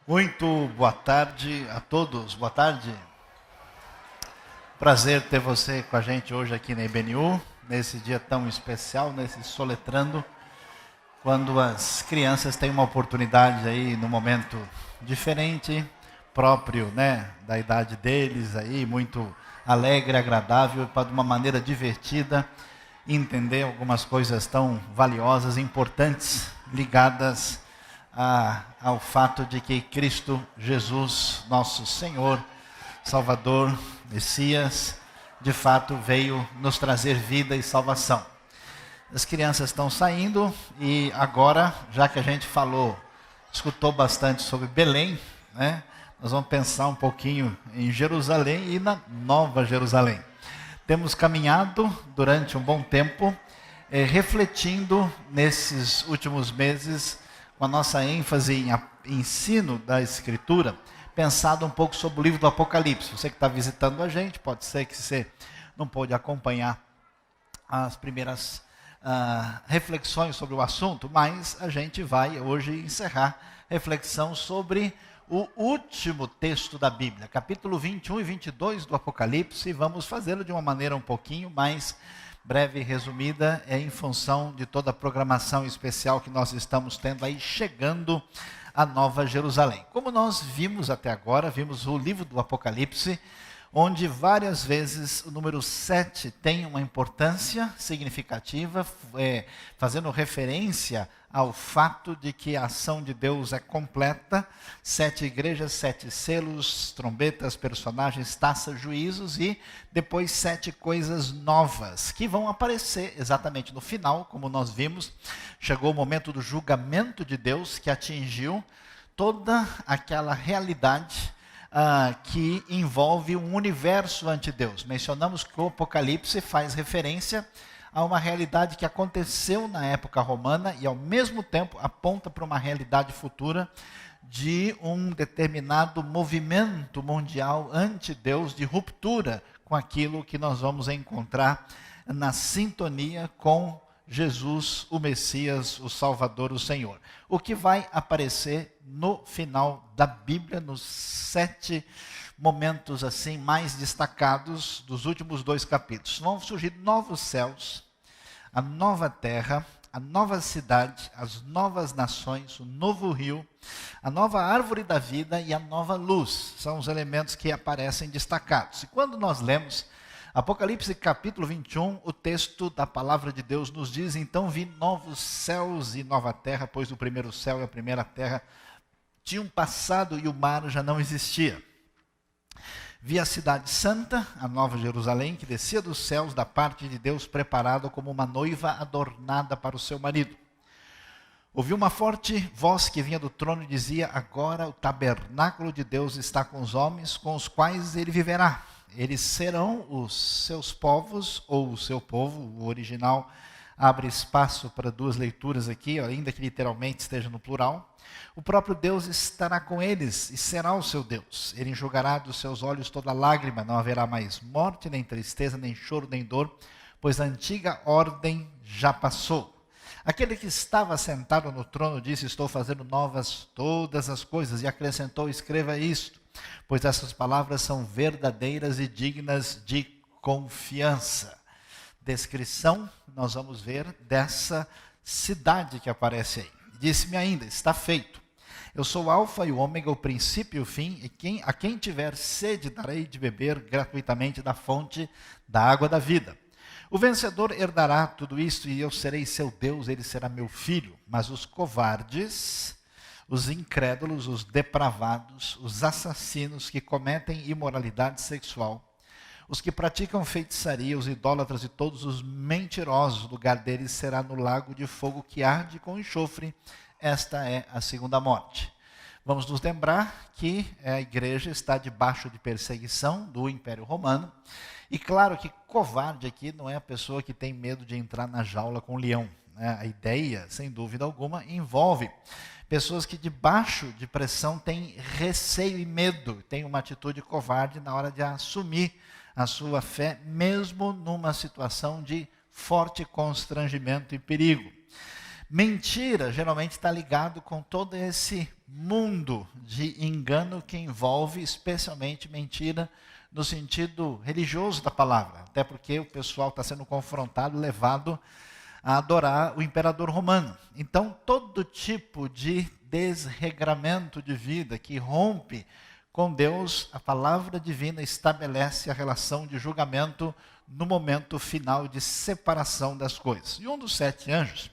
Muito boa tarde a todos, boa tarde. Prazer ter você com a gente hoje aqui na IBNU, nesse dia tão especial, nesse Soletrando, quando as crianças têm uma oportunidade aí, num momento diferente, próprio, da idade deles aí, muito alegre, agradável, para de uma maneira divertida, entender algumas coisas tão valiosas, importantes, ligadas ao fato de que Cristo Jesus, nosso Senhor, Salvador, Messias, de fato veio nos trazer vida e salvação. As crianças estão saindo e agora, já que a gente escutou bastante sobre Belém, nós vamos pensar um pouquinho em Jerusalém e na Nova Jerusalém. Temos caminhado durante um bom tempo, refletindo nesses últimos meses, com a nossa ênfase em ensino da Escritura, pensado um pouco sobre o livro do Apocalipse. Você que está visitando a gente, pode ser que você não pôde acompanhar as primeiras reflexões sobre o assunto, mas a gente vai hoje encerrar a reflexão sobre o último texto da Bíblia, capítulo 21 e 22 do Apocalipse, e vamos fazê-lo de uma maneira um pouquinho mais breve e resumida, em função de toda a programação especial que nós estamos tendo aí, chegando a Nova Jerusalém. Como nós vimos até agora, vimos o livro do Apocalipse, onde várias vezes o número 7 tem uma importância significativa, fazendo referência ao fato de que a ação de Deus é completa, 7 igrejas, 7 selos, trombetas, personagens, taças, juízos e depois 7 coisas novas que vão aparecer exatamente no final, como nós vimos. Chegou o momento do julgamento de Deus que atingiu toda aquela realidade que envolve um universo ante Deus. Mencionamos que o Apocalipse faz referência a uma realidade que aconteceu na época romana e ao mesmo tempo aponta para uma realidade futura de um determinado movimento mundial ante Deus, de ruptura com aquilo que nós vamos encontrar na sintonia com Jesus, o Messias, o Salvador, o Senhor. O que vai aparecer no final da Bíblia, nos 7 momentos assim mais destacados dos últimos 2 capítulos. Vão surgir novos céus, a nova terra, a nova cidade, as novas nações, o novo rio, a nova árvore da vida e a nova luz. São os elementos que aparecem destacados. E quando nós lemos Apocalipse capítulo 21, o texto da palavra de Deus nos diz: então vi novos céus e nova terra, pois o primeiro céu e a primeira terra tinham passado e o mar já não existia. Vi a cidade santa, a nova Jerusalém, que descia dos céus da parte de Deus, preparada como uma noiva adornada para o seu marido. Ouvi uma forte voz que vinha do trono e dizia: agora o tabernáculo de Deus está com os homens, com os quais ele viverá. Eles serão os seus povos, ou o seu povo. O original abre espaço para 2 leituras aqui, ainda que literalmente esteja no plural. O próprio Deus estará com eles e será o seu Deus. Ele enxugará dos seus olhos toda lágrima, não haverá mais morte, nem tristeza, nem choro, nem dor, pois a antiga ordem já passou. Aquele que estava sentado no trono disse: estou fazendo novas todas as coisas, e acrescentou: escreva isto, pois essas palavras são verdadeiras e dignas de confiança. Descrição, nós vamos ver, dessa cidade que aparece aí. Disse-me ainda: está feito. Eu sou o alfa e o ômega, o princípio e o fim, e a quem tiver sede darei de beber gratuitamente da fonte da água da vida. O vencedor herdará tudo isto, e eu serei seu Deus, ele será meu filho. Mas os covardes, os incrédulos, os depravados, os assassinos que cometem imoralidade sexual, os que praticam feitiçaria, os idólatras e todos os mentirosos, o lugar deles será no lago de fogo que arde com enxofre. Esta é a segunda morte. Vamos nos lembrar que a igreja está debaixo de perseguição do Império Romano. E claro que covarde aqui não é a pessoa que tem medo de entrar na jaula com o leão. A ideia, sem dúvida alguma, envolve pessoas que debaixo de pressão têm receio e medo, têm uma atitude covarde na hora de assumir a sua fé, mesmo numa situação de forte constrangimento e perigo. Mentira geralmente está ligado com todo esse mundo de engano que envolve especialmente mentira no sentido religioso da palavra. Até porque o pessoal está sendo confrontado, levado a adorar o imperador romano. Então, todo tipo de desregramento de vida que rompe com Deus, a palavra divina estabelece a relação de julgamento no momento final de separação das coisas. E um dos 7 anjos,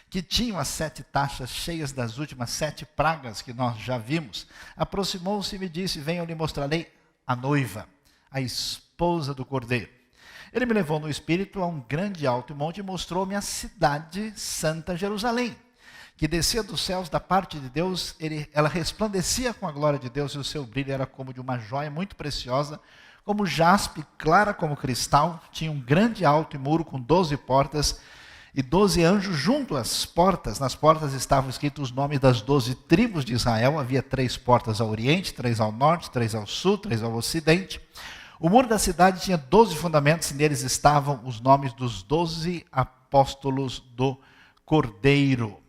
que tinham as 7 taças cheias das últimas 7 pragas que nós já vimos, aproximou-se e me disse: venha, eu lhe mostrarei a noiva, a esposa do Cordeiro. Ele me levou no espírito a um grande alto monte e mostrou-me a cidade santa Jerusalém, que descia dos céus da parte de Deus. Ela resplandecia com a glória de Deus, e o seu brilho era como de uma joia muito preciosa, como jaspe, clara como cristal. Tinha um grande alto muro com 12 portas, e 12 anjos junto às portas. Nas portas estavam escritos os nomes das 12 tribos de Israel. Havia 3 portas ao oriente, 3 ao norte, 3 ao sul, 3 ao ocidente. O muro da cidade tinha 12 fundamentos, e neles estavam os nomes dos 12 apóstolos do Cordeiro.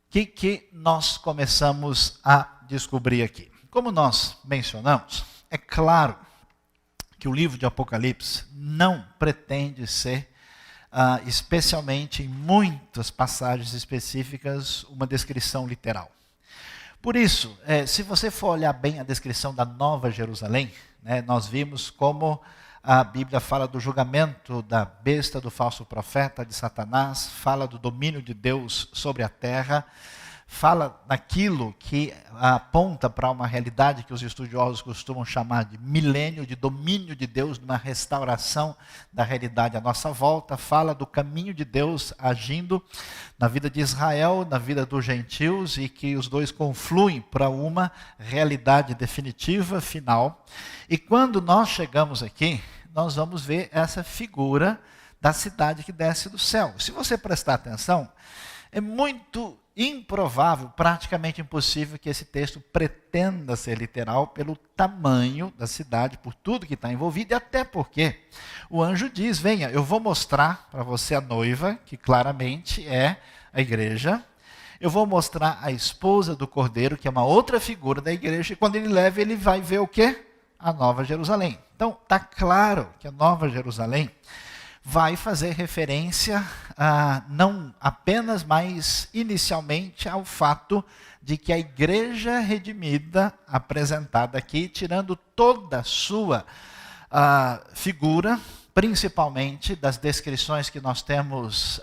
O que nós começamos a descobrir aqui? Como nós mencionamos, é claro que o livro de Apocalipse não pretende ser especialmente em muitas passagens específicas, uma descrição literal. Por isso, se você for olhar bem a descrição da Nova Jerusalém, nós vimos como a Bíblia fala do julgamento da besta, do falso profeta, de Satanás, fala do domínio de Deus sobre a terra, fala daquilo que aponta para uma realidade que os estudiosos costumam chamar de milênio, de domínio de Deus, de uma restauração da realidade à nossa volta, fala do caminho de Deus agindo na vida de Israel, na vida dos gentios, e que os dois confluem para uma realidade definitiva, final. E quando nós chegamos aqui, nós vamos ver essa figura da cidade que desce do céu. Se você prestar atenção, é muito improvável, praticamente impossível, que esse texto pretenda ser literal pelo tamanho da cidade, por tudo que está envolvido, e até porque o anjo diz: venha, eu vou mostrar para você a noiva, que claramente é a igreja. Eu vou mostrar a esposa do Cordeiro, que é uma outra figura da igreja, e quando ele leva, ele vai ver o quê? A Nova Jerusalém. Então, está claro que a Nova Jerusalém vai fazer referência não apenas, mas inicialmente ao fato de que a igreja redimida apresentada aqui, tirando toda a sua figura, principalmente das descrições que nós temos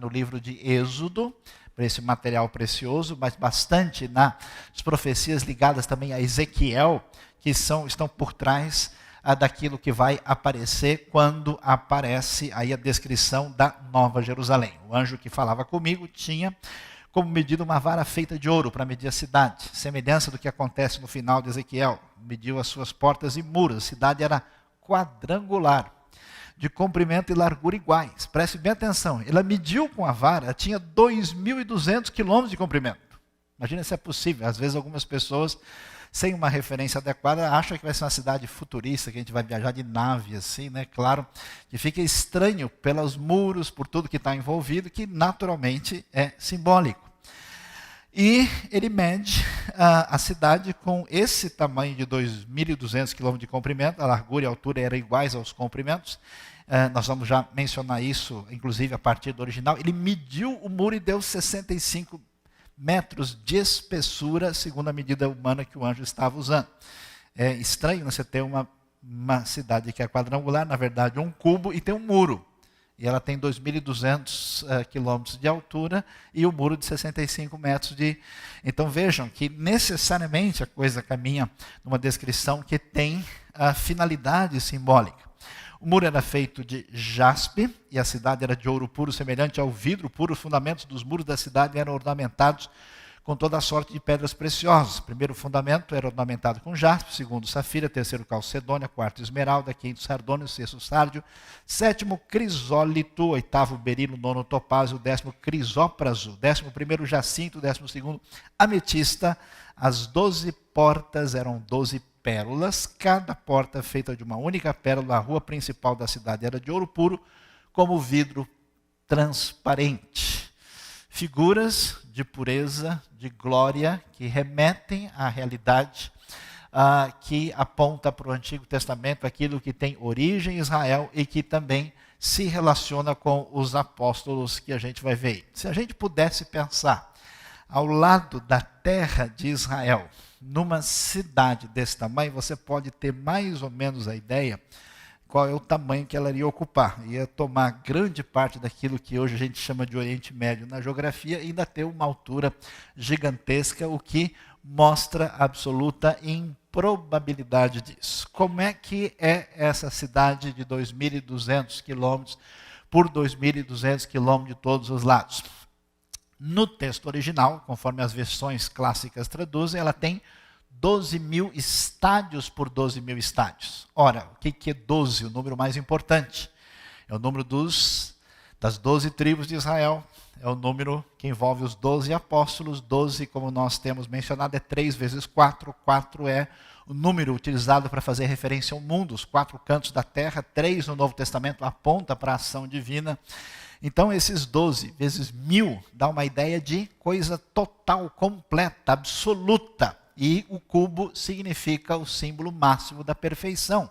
no livro de Êxodo, para esse material precioso, mas bastante nas profecias ligadas também a Ezequiel, que estão por trás daquilo que vai aparecer quando aparece aí a descrição da Nova Jerusalém. O anjo que falava comigo tinha como medida uma vara feita de ouro para medir a cidade, semelhança do que acontece no final de Ezequiel. Mediu as suas portas e muros. A cidade era quadrangular, de comprimento e largura iguais. Preste bem atenção, ela mediu com a vara, tinha 2.200 quilômetros de comprimento. Imagina se é possível. Às vezes algumas pessoas, sem uma referência adequada, acham que vai ser uma cidade futurista, que a gente vai viajar de nave, assim, né? Claro que fica estranho pelos muros, por tudo que está envolvido, que naturalmente é simbólico. E ele mede a cidade com esse tamanho de 2.200 quilômetros de comprimento, a largura e a altura eram iguais aos comprimentos. Nós vamos já mencionar isso, inclusive, a partir do original. Ele mediu o muro e deu 65 metros de espessura, segundo a medida humana que o anjo estava usando. É estranho, né, você ter uma cidade que é quadrangular, na verdade um cubo, e tem um muro. E ela tem 2.200 quilômetros de altura e o muro de 65 metros de... Então vejam que necessariamente a coisa caminha numa descrição que tem a finalidade simbólica. O muro era feito de jaspe e a cidade era de ouro puro, semelhante ao vidro puro. Os fundamentos dos muros da cidade eram ornamentados com toda a sorte de pedras preciosas. O primeiro fundamento era ornamentado com jaspe, segundo safira, terceiro calcedônia, quarto esmeralda, quinto sardônio, sexto sárdio, sétimo crisólito, oitavo berilo, nono topázio, décimo crisópraso, 11º jacinto, 12º ametista. As 12 portas eram 12 pérolas, cada porta feita de uma única pérola. A rua principal da cidade era de ouro puro, como vidro transparente. figuras de pureza, de glória, que remetem à realidade que aponta para o Antigo Testamento, aquilo que tem origem em Israel e que também se relaciona com os apóstolos que a gente vai ver. Se a gente pudesse pensar ao lado da terra de Israel, numa cidade desse tamanho, você pode ter mais ou menos a ideia qual é o tamanho que ela iria ocupar. Ia tomar grande parte daquilo que hoje a gente chama de Oriente Médio na geografia e ainda ter uma altura gigantesca, o que mostra absoluta improbabilidade disso. Como é que é essa cidade de 2.200 quilômetros por 2.200 quilômetros de todos os lados? No texto original, conforme as versões clássicas traduzem, ela tem 12.000 estádios por 12.000 estádios. Ora, o que é 12? O número mais importante. É o número das 12 tribos de Israel. É o número que envolve os 12 apóstolos. 12, como nós temos mencionado, é 3 vezes 4. 4 é o número utilizado para fazer referência ao mundo, os 4 cantos da terra. 3 no Novo Testamento aponta para a ação divina. Então, esses 12 vezes 1.000 dá uma ideia de coisa total, completa, absoluta. E o cubo significa o símbolo máximo da perfeição.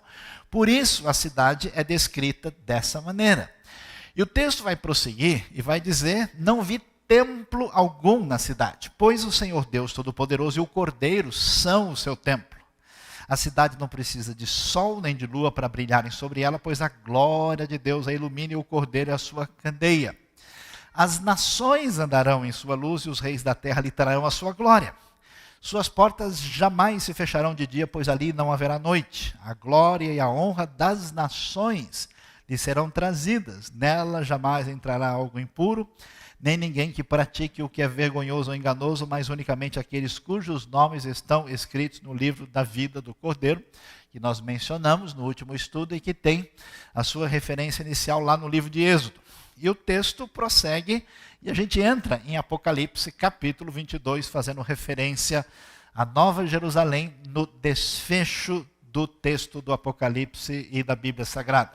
Por isso, a cidade é descrita dessa maneira. E o texto vai prosseguir e vai dizer: não vi templo algum na cidade, pois o Senhor Deus Todo-Poderoso e o Cordeiro são o seu templo. A cidade não precisa de sol nem de lua para brilharem sobre ela, pois a glória de Deus a ilumina e o Cordeiro é a sua candeia. As nações andarão em sua luz e os reis da terra lhe trarão a sua glória. Suas portas jamais se fecharão de dia, pois ali não haverá noite. A glória e a honra das nações lhe serão trazidas. Nela jamais entrará algo impuro, nem ninguém que pratique o que é vergonhoso ou enganoso, mas unicamente aqueles cujos nomes estão escritos no livro da vida do Cordeiro, que nós mencionamos no último estudo e que tem a sua referência inicial lá no livro de Êxodo. E o texto prossegue e a gente entra em Apocalipse capítulo 22, fazendo referência à Nova Jerusalém no desfecho do texto do Apocalipse e da Bíblia Sagrada.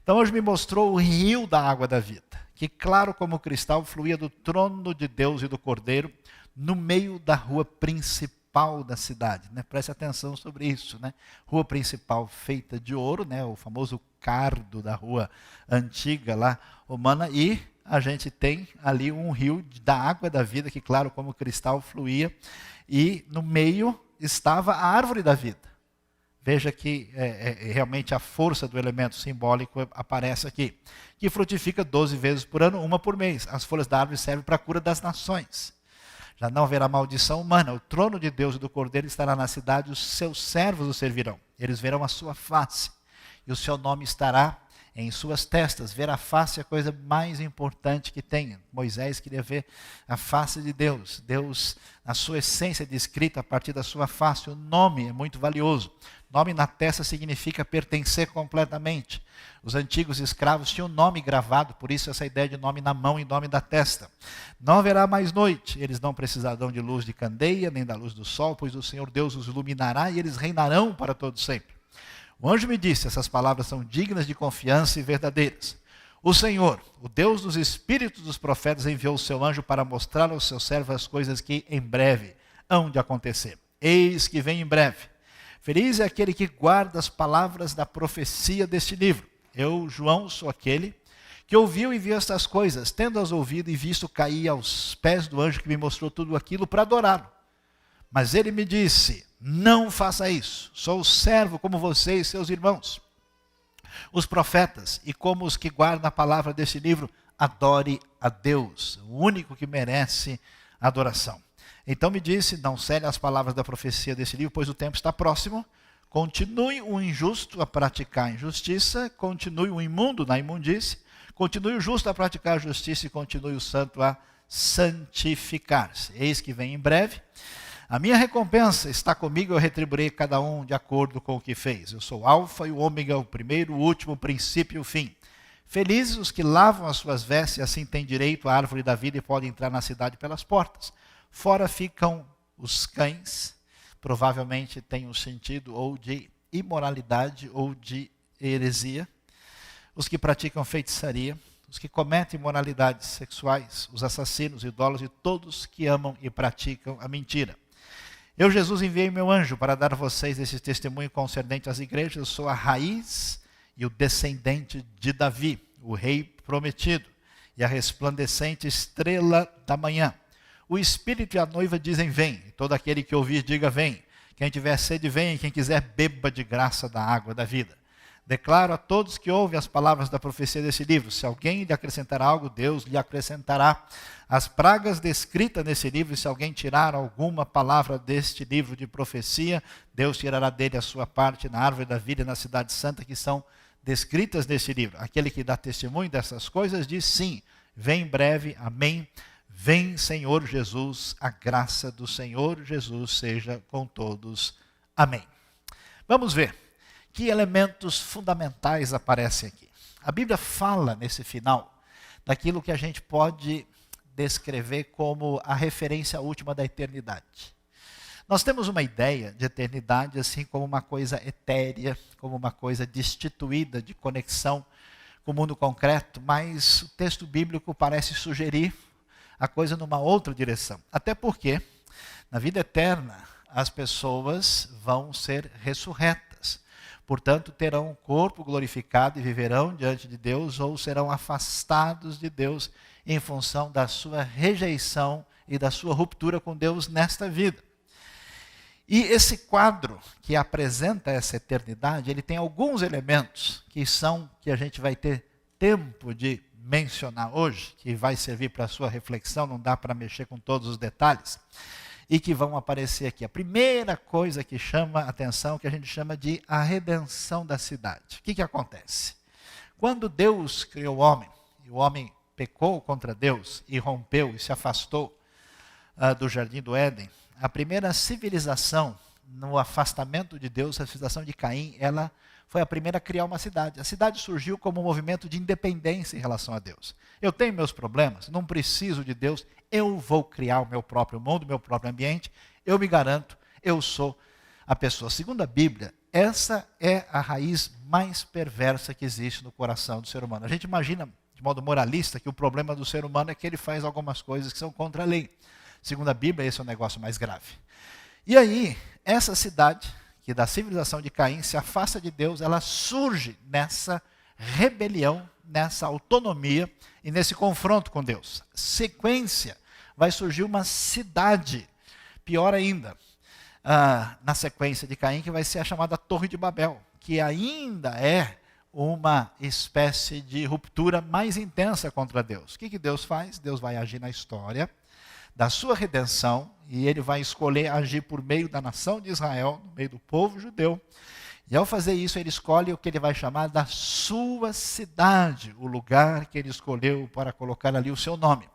Então hoje me mostrou o rio da água da vida, que claro como cristal fluía do trono de Deus e do Cordeiro, no meio da rua principal da cidade. Preste atenção sobre isso. Rua principal feita de ouro, o famoso cardo da rua antiga lá romana, e a gente tem ali um rio da água da vida, que claro como cristal fluía, e no meio estava a árvore da vida. Veja que realmente a força do elemento simbólico aparece aqui. Que frutifica 12 vezes por ano, uma por mês. As folhas da árvore servem para a cura das nações. Já não haverá maldição humana. O trono de Deus e do Cordeiro estará na cidade, os seus servos o servirão. Eles verão a sua face, e o seu nome estará em suas testas. Ver a face é a coisa mais importante que tem. Moisés queria ver a face de Deus. Deus, na sua essência, descrita a partir da sua face. O nome é muito valioso. Nome na testa significa pertencer completamente. Os antigos escravos tinham nome gravado, por isso essa ideia de nome na mão e nome da testa. Não haverá mais noite, eles não precisarão de luz de candeia, nem da luz do sol, pois o Senhor Deus os iluminará e eles reinarão para todo sempre. O anjo me disse: essas palavras são dignas de confiança e verdadeiras. O Senhor, o Deus dos espíritos dos profetas, enviou o seu anjo para mostrar aos seus servos as coisas que em breve hão de acontecer. Eis que vem em breve. Feliz é aquele que guarda as palavras da profecia deste livro. Eu, João, sou aquele que ouviu e viu estas coisas, tendo-as ouvido e visto, caí aos pés do anjo que me mostrou tudo aquilo para adorá-lo. Mas ele me disse: não faça isso, sou servo como você e seus irmãos, os profetas, e como os que guardam a palavra deste livro, adore a Deus, o único que merece adoração. Então me disse: não cele as palavras da profecia desse livro, pois o tempo está próximo. Continue o injusto a praticar a injustiça, continue o imundo na imundície, continue o justo a praticar a justiça e continue o santo a santificar-se. Eis que vem em breve. A minha recompensa está comigo, eu retribuirei cada um de acordo com o que fez. Eu sou o Alfa e o Ômega, o primeiro, o último, o princípio e o fim. Felizes os que lavam as suas vestes, e assim têm direito à árvore da vida e podem entrar na cidade pelas portas. Fora ficam os cães, provavelmente tem um sentido ou de imoralidade ou de heresia. Os que praticam feitiçaria, os que cometem imoralidades sexuais, os assassinos, idólatras e todos que amam e praticam a mentira. Eu, Jesus, enviei meu anjo para dar a vocês esse testemunho concernente às igrejas. Eu sou a raiz e o descendente de Davi, o rei prometido, e a resplandecente estrela da manhã. O Espírito e a noiva dizem, vem. E todo aquele que ouvir, diga, vem. Quem tiver sede, vem. E quem quiser, beba de graça da água da vida. Declaro a todos que ouvem as palavras da profecia desse livro. Se alguém lhe acrescentar algo, Deus lhe acrescentará as pragas descritas nesse livro. E se alguém tirar alguma palavra deste livro de profecia, Deus tirará dele a sua parte na árvore da vida e na cidade santa, que são descritas nesse livro. Aquele que dá testemunho dessas coisas diz sim, vem em breve, amém. Vem, Senhor Jesus, a graça do Senhor Jesus seja com todos. Amém. Vamos ver que elementos fundamentais aparecem aqui. A Bíblia fala nesse final daquilo que a gente pode descrever como a referência última da eternidade. Nós temos uma ideia de eternidade assim como uma coisa etérea, como uma coisa destituída de conexão com o mundo concreto, mas o texto bíblico parece sugerir a coisa numa outra direção. Até porque, na vida eterna, as pessoas vão ser ressurretas. Portanto, terão um corpo glorificado e viverão diante de Deus, ou serão afastados de Deus em função da sua rejeição e da sua ruptura com Deus nesta vida. E esse quadro que apresenta essa eternidade, ele tem alguns elementos que a gente vai ter tempo de mencionar hoje, que vai servir para a sua reflexão, não dá para mexer com todos os detalhes, e que vão aparecer aqui. A primeira coisa que chama a atenção, que a gente chama de a redenção da cidade. O que acontece? Quando Deus criou o homem, e o homem pecou contra Deus, e rompeu e se afastou do jardim do Éden, a primeira civilização no afastamento de Deus, a civilização de Caim, ela foi a primeira a criar uma cidade. A cidade surgiu como um movimento de independência em relação a Deus. Eu tenho meus problemas, não preciso de Deus, eu vou criar o meu próprio mundo, meu próprio ambiente, eu me garanto, eu sou a pessoa. Segundo a Bíblia, essa é a raiz mais perversa que existe no coração do ser humano. A gente imagina, de modo moralista, que o problema do ser humano é que ele faz algumas coisas que são contra a lei. Segundo a Bíblia, esse é o negócio mais grave. E aí, essa cidade, que da civilização de Caim se afasta de Deus, ela surge nessa rebelião, nessa autonomia e nesse confronto com Deus. Sequência, vai surgir uma cidade, pior ainda, na sequência de Caim, que vai ser a chamada Torre de Babel, que ainda é uma espécie de ruptura mais intensa contra Deus. O que Deus faz? Deus vai agir na história da sua redenção, e ele vai escolher agir por meio da nação de Israel, no meio do povo judeu. E ao fazer isso, ele escolhe o que ele vai chamar da sua cidade, o lugar que ele escolheu para colocar ali o seu nome.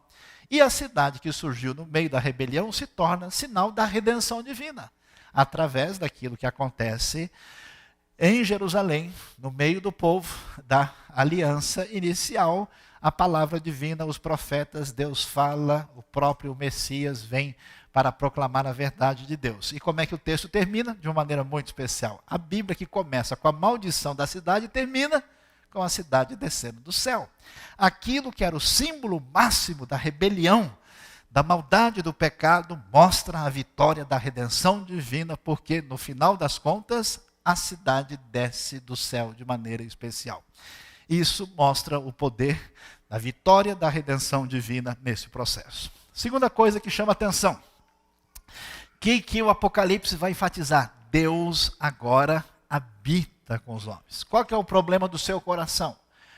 E a cidade que surgiu no meio da rebelião se torna sinal da redenção divina, através daquilo que acontece em Jerusalém, no meio do povo da aliança inicial, a palavra divina, os profetas, Deus fala, o próprio Messias vem para proclamar a verdade de Deus. E como é que o texto termina? De uma maneira muito especial. A Bíblia, que começa com a maldição da cidade, termina com a cidade descendo do céu. Aquilo que era o símbolo máximo da rebelião, da maldade, do pecado, mostra a vitória da redenção divina, porque no final das contas, a cidade desce do céu de maneira especial. Isso mostra o poder da vitória da redenção divina nesse processo. Segunda coisa que chama atenção, que o Apocalipse vai enfatizar: Deus agora habita com os homens. Qual que é o problema do seu coração?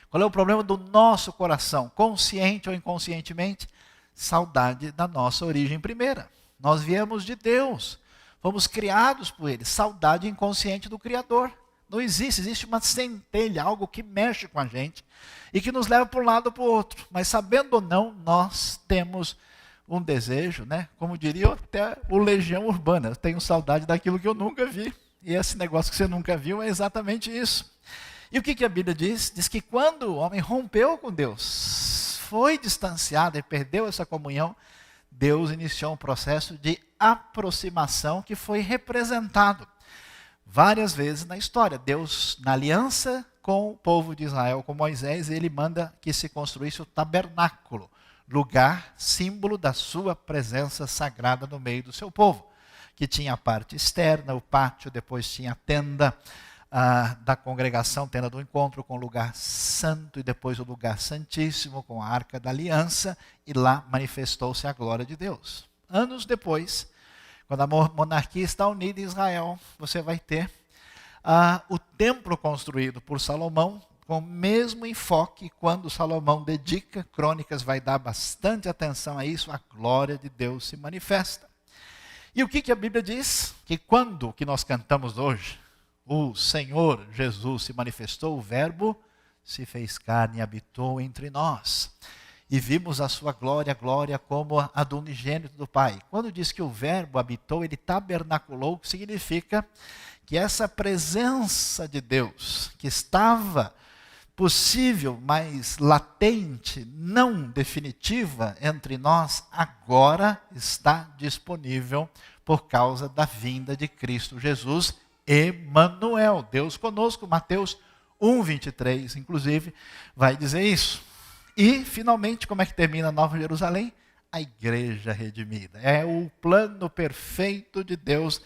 Qual é o problema do nosso coração? Consciente ou inconscientemente? Saudade da nossa origem primeira. Nós viemos de Deus, fomos criados por Ele. Saudade inconsciente do Criador. Não existe uma centelha, algo que mexe com a gente e que nos leva para um lado ou para o outro. Mas sabendo ou não, nós temos um desejo, né? Como diria até o Legião Urbana, eu tenho saudade daquilo que eu nunca vi. E esse negócio que você nunca viu é exatamente isso. E o que a Bíblia diz? Diz que quando o homem rompeu com Deus, foi distanciado e perdeu essa comunhão, Deus iniciou um processo de aproximação que foi representado várias vezes na história. Deus, na aliança com o povo de Israel, com Moisés, e ele manda que se construísse o tabernáculo, lugar, símbolo da sua presença sagrada no meio do seu povo, que tinha a parte externa, o pátio, depois tinha a tenda da congregação, tenda do encontro, com o lugar santo, e depois o lugar santíssimo, com a arca da aliança, e lá manifestou-se a glória de Deus. Anos depois, quando a monarquia está unida em Israel, você vai ter o templo construído por Salomão, com o mesmo enfoque. Quando Salomão dedica, Crônicas vai dar bastante atenção a isso, a glória de Deus se manifesta. E o que a Bíblia diz? Que quando que nós cantamos hoje, o Senhor Jesus se manifestou, o Verbo se fez carne e habitou entre nós. E vimos a sua glória, glória como a do unigênito do Pai. Quando diz que o Verbo habitou, ele tabernaculou, que significa que essa presença de Deus, que estava possível, mas latente, não definitiva entre nós, agora está disponível por causa da vinda de Cristo Jesus, Emanuel, Deus conosco. Mateus 1:23, inclusive, vai dizer isso. E, finalmente, como é que termina a Nova Jerusalém? A igreja redimida. É o plano perfeito de Deus.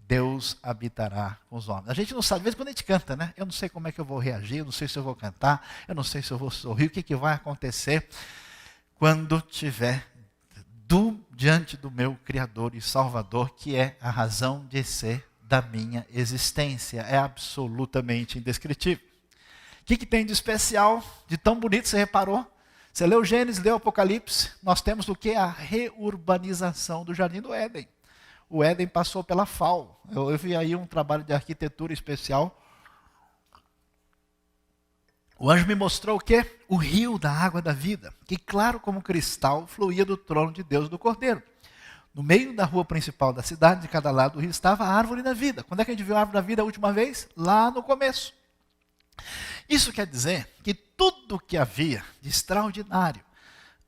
Deus habitará com os homens. A gente não sabe, às vezes quando a gente canta, né? Eu não sei como é que eu vou reagir, eu não sei se eu vou cantar, eu não sei se eu vou sorrir, o que vai acontecer quando estiver diante do meu Criador e Salvador, que é a razão de ser da minha existência. É absolutamente indescritível. O que tem de especial, de tão bonito, você reparou? Você leu Gênesis, leu Apocalipse, nós temos o que? A reurbanização do Jardim do Éden. O Éden passou pela FAO. Eu vi aí um trabalho de arquitetura especial. O anjo me mostrou o quê? O rio da água da vida, que claro como cristal fluía do trono de Deus do Cordeiro. No meio da rua principal da cidade, de cada lado do rio, estava a árvore da vida. Quando é que a gente viu a árvore da vida a última vez? Lá no começo. Isso quer dizer que tudo que havia de extraordinário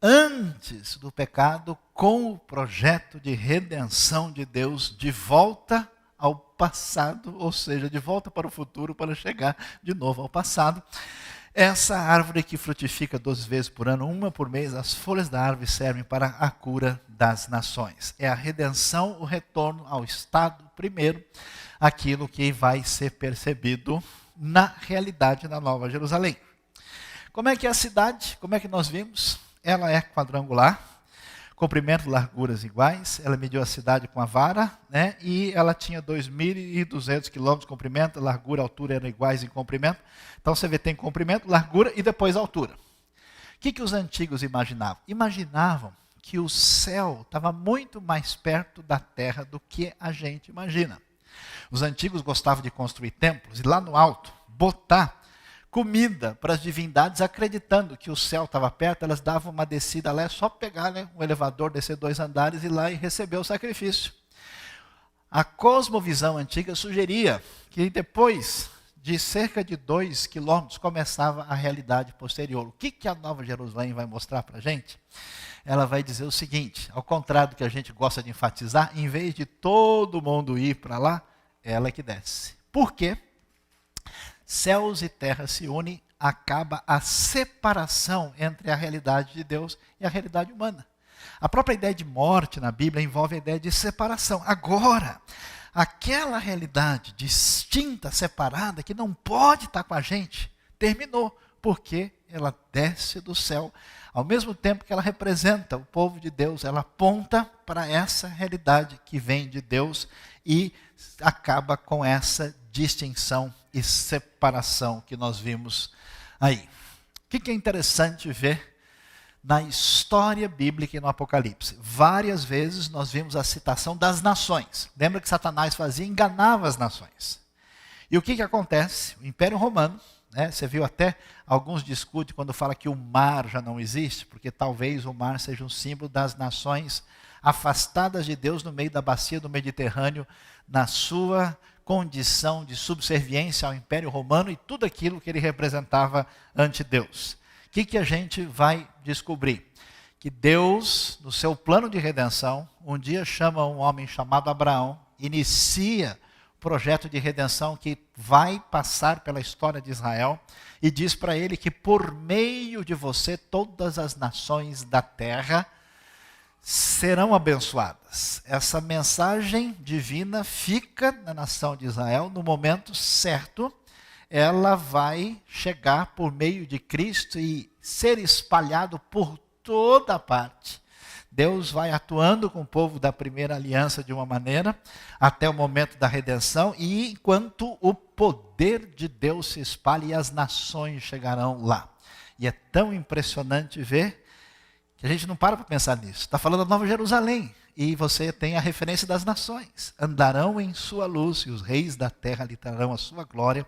antes do pecado, com o projeto de redenção de Deus de volta ao passado, ou seja, de volta para o futuro, para chegar de novo ao passado. Essa árvore que frutifica 12 vezes por ano, uma por mês, as folhas da árvore servem para a cura das nações. É a redenção, o retorno ao estado primeiro, aquilo que vai ser percebido na realidade da Nova Jerusalém. Como é que é a cidade? Como é que nós vimos? Ela é quadrangular, comprimento e larguras iguais. Ela mediu a cidade com a vara, né? E ela tinha 2.200 quilômetros de comprimento, largura e altura eram iguais em comprimento. Então você vê, tem comprimento, largura e depois altura. O que os antigos imaginavam? Imaginavam que o céu estava muito mais perto da terra do que a gente imagina. Os antigos gostavam de construir templos e lá no alto botar comida para as divindades, acreditando que o céu estava perto. Elas davam uma descida lá, é só pegar, né, um elevador, descer 2 andares e ir lá e receber o sacrifício. A cosmovisão antiga sugeria que depois de cerca de 2 quilômetros começava a realidade posterior. O que a Nova Jerusalém vai mostrar para a gente? Ela vai dizer o seguinte: ao contrário do que a gente gosta de enfatizar, em vez de todo mundo ir para lá, ela que desce. Por quê? Céus e terra se unem, acaba a separação entre a realidade de Deus e a realidade humana. A própria ideia de morte na Bíblia envolve a ideia de separação. Agora, aquela realidade distinta, separada, que não pode estar com a gente, terminou, porque ela desce do céu. Ao mesmo tempo que ela representa o povo de Deus, ela aponta para essa realidade que vem de Deus e acaba com essa distinção e separação que nós vimos aí. O que é interessante ver na história bíblica e no Apocalipse? Várias vezes nós vimos a citação das nações. Lembra que Satanás fazia? Enganava as nações. E o que acontece? O Império Romano, né, você viu até alguns discutem quando fala que o mar já não existe, porque talvez o mar seja um símbolo das nações afastadas de Deus no meio da bacia do Mediterrâneo, na sua condição de subserviência ao Império Romano e tudo aquilo que ele representava ante Deus. O que a gente vai descobrir? Que Deus, no seu plano de redenção, um dia chama um homem chamado Abraão, inicia o projeto de redenção que vai passar pela história de Israel e diz para ele que por meio de você todas as nações da terra serão abençoadas. Essa mensagem divina fica na nação de Israel no momento certo. Ela vai chegar por meio de Cristo e ser espalhado por toda parte. Deus vai atuando com o povo da primeira aliança de uma maneira até o momento da redenção, e enquanto o poder de Deus se espalha e as nações chegarão lá. E é tão impressionante ver que a gente não para pensar nisso. Está falando da Nova Jerusalém, e você tem a referência das nações. Andarão em sua luz, e os reis da terra lhe trarão a sua glória.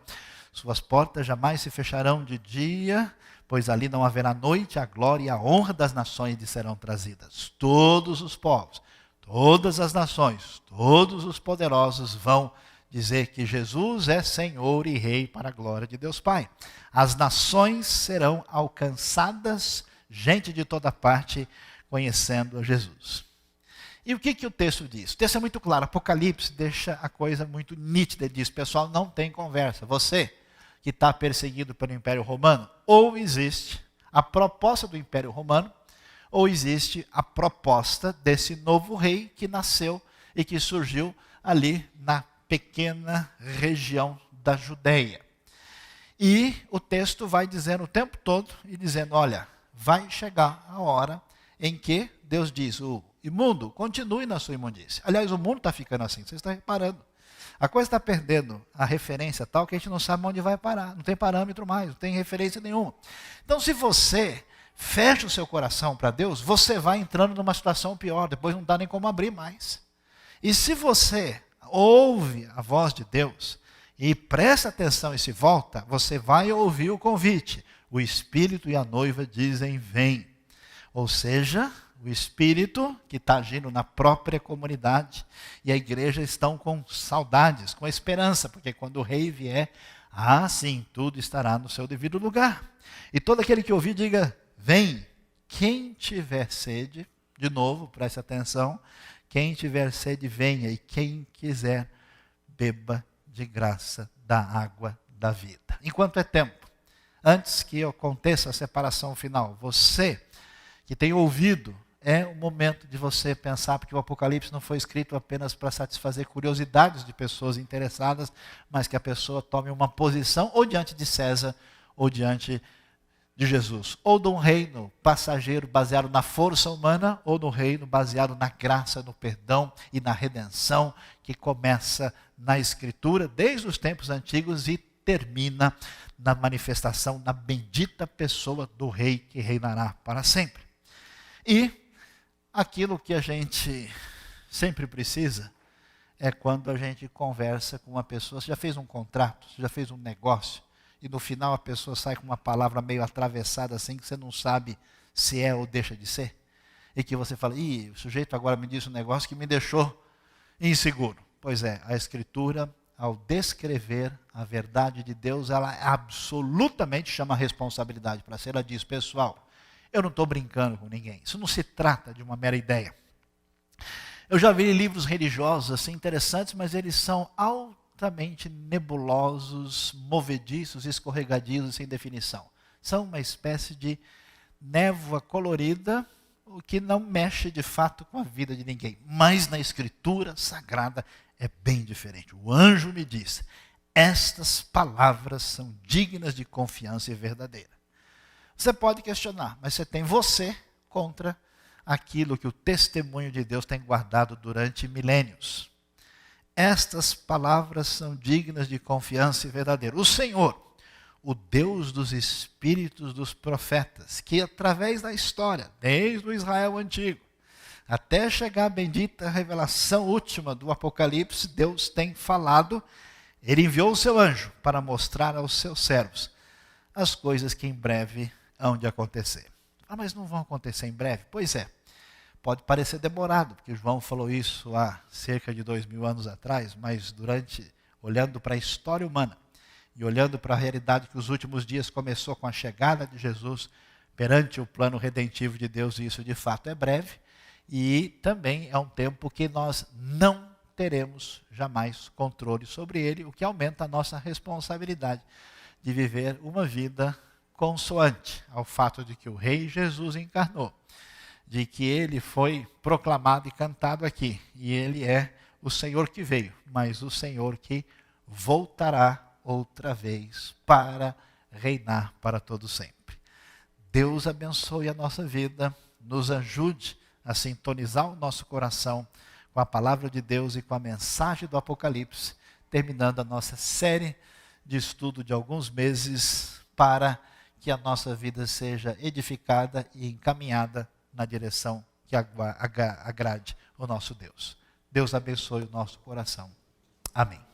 Suas portas jamais se fecharão de dia, pois ali não haverá noite, a glória e a honra das nações lhe serão trazidas. Todos os povos, todas as nações, todos os poderosos vão dizer que Jesus é Senhor e Rei para a glória de Deus Pai. As nações serão alcançadas, gente de toda parte conhecendo a Jesus. E o que o texto diz? O texto é muito claro, Apocalipse deixa a coisa muito nítida. Ele diz, pessoal, não tem conversa. Você que está perseguido pelo Império Romano, ou existe a proposta do Império Romano, ou existe a proposta desse novo rei que nasceu e que surgiu ali na pequena região da Judeia. E o texto vai dizendo o tempo todo, e dizendo, olha, vai chegar a hora em que Deus diz, o imundo, continue na sua imundície. Aliás, o mundo está ficando assim, vocês estão reparando. A coisa está perdendo a referência tal que a gente não sabe onde vai parar. Não tem parâmetro mais, não tem referência nenhuma. Então, se você fecha o seu coração para Deus, você vai entrando numa situação pior. Depois não dá nem como abrir mais. E se você ouve a voz de Deus e presta atenção e se volta, você vai ouvir o convite. O Espírito e a noiva dizem, vem. Ou seja, o Espírito que está agindo na própria comunidade e a igreja estão com saudades, com esperança, porque quando o rei vier, sim, tudo estará no seu devido lugar. E todo aquele que ouvir, diga, vem. Quem tiver sede, de novo, preste atenção, quem tiver sede, venha, e quem quiser, beba de graça da água da vida. Enquanto é tempo, antes que aconteça a separação final, você que tem ouvido, é o momento de você pensar, porque o Apocalipse não foi escrito apenas para satisfazer curiosidades de pessoas interessadas, mas que a pessoa tome uma posição ou diante de César, ou diante de Jesus. Ou de um reino passageiro baseado na força humana, ou no reino baseado na graça, no perdão e na redenção, que começa na Escritura, desde os tempos antigos e termina na manifestação, na bendita pessoa do Rei que reinará para sempre. E aquilo que a gente sempre precisa é quando a gente conversa com uma pessoa. Você já fez um contrato, você já fez um negócio, e no final a pessoa sai com uma palavra meio atravessada assim, que você não sabe se é ou deixa de ser. E que você fala, o sujeito agora me disse um negócio que me deixou inseguro. Pois é, a Escritura, ao descrever a verdade de Deus, ela absolutamente chama a responsabilidade para si. Ela diz, pessoal, eu não estou brincando com ninguém. Isso não se trata de uma mera ideia. Eu já vi livros religiosos assim interessantes, mas eles são altamente nebulosos, movediços, escorregadios, sem definição. São uma espécie de névoa colorida, o que não mexe de fato com a vida de ninguém. Mas na Escritura Sagrada é bem diferente. O anjo me disse, estas palavras são dignas de confiança e verdadeira. Você pode questionar, mas você tem você contra aquilo que o testemunho de Deus tem guardado durante milênios. Estas palavras são dignas de confiança e verdadeira. O Senhor, o Deus dos espíritos dos profetas, que através da história, desde o Israel antigo, até chegar a bendita revelação última do Apocalipse, Deus tem falado, Ele enviou o seu anjo para mostrar aos seus servos as coisas que em breve hão de acontecer. Mas não vão acontecer em breve? Pois é, pode parecer demorado, porque João falou isso há cerca de 2000 anos atrás, mas olhando para a história humana e olhando para a realidade que os últimos dias começou com a chegada de Jesus perante o plano redentivo de Deus, e isso de fato é breve, e também é um tempo que nós não teremos jamais controle sobre ele, o que aumenta a nossa responsabilidade de viver uma vida consoante ao fato de que o Rei Jesus encarnou, de que ele foi proclamado e cantado aqui, e ele é o Senhor que veio, mas o Senhor que voltará outra vez para reinar para todo sempre. Deus abençoe a nossa vida, nos ajude a sintonizar o nosso coração com a palavra de Deus e com a mensagem do Apocalipse, terminando a nossa série de estudo de alguns meses para que a nossa vida seja edificada e encaminhada na direção que agrade o nosso Deus. Deus abençoe o nosso coração. Amém.